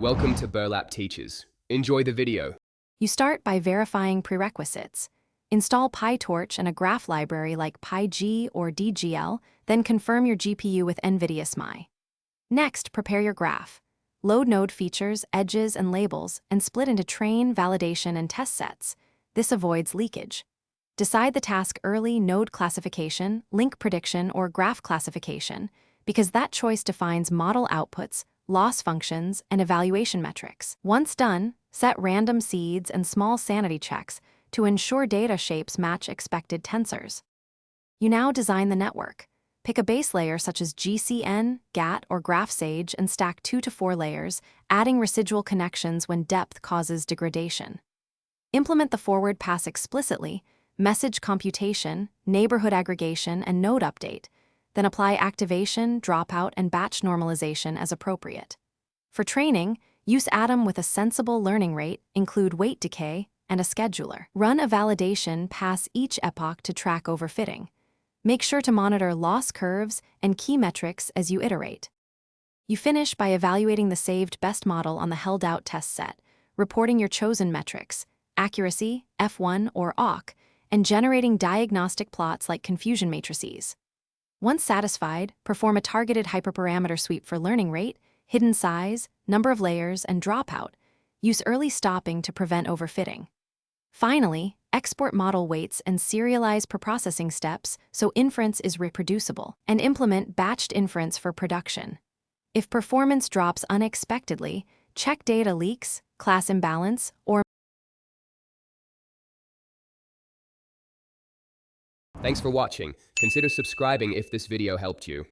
Welcome to Burlap Teachers. Enjoy the video. You start by verifying prerequisites. Install PyTorch and a graph library like PyG or DGL, then confirm your GPU with NVIDIA SMI. Next, prepare your graph. Load node features, edges, and labels, and split into train, validation, and test sets. This avoids leakage. Decide the task early: node classification, link prediction, or graph classification, because that choice defines model outputs, loss functions, and evaluation metrics. Once done, set random seeds and small sanity checks to ensure data shapes match expected tensors. You now design the network. Pick a base layer such as GCN, GAT, or GraphSage and stack 2 to 4 layers, adding residual connections when depth causes degradation. Implement the forward pass explicitly: message computation, neighborhood aggregation, and node update. Then apply activation, dropout, and batch normalization as appropriate. For training, use Atom with a sensible learning rate, include weight decay, and a scheduler. Run a validation pass each epoch to track overfitting. Make sure to monitor loss curves and key metrics as you iterate. You finish by evaluating the saved best model on the held-out test set, reporting your chosen metrics, accuracy, F1 or awk, and generating diagnostic plots like confusion matrices. Once satisfied, perform a targeted hyperparameter sweep for learning rate, hidden size, number of layers, and dropout. Use early stopping to prevent overfitting. Finally, export model weights and serialize preprocessing steps so inference is reproducible, and implement batched inference for production. If performance drops unexpectedly, check data leaks, class imbalance, or Thanks for watching. Consider subscribing if this video helped you.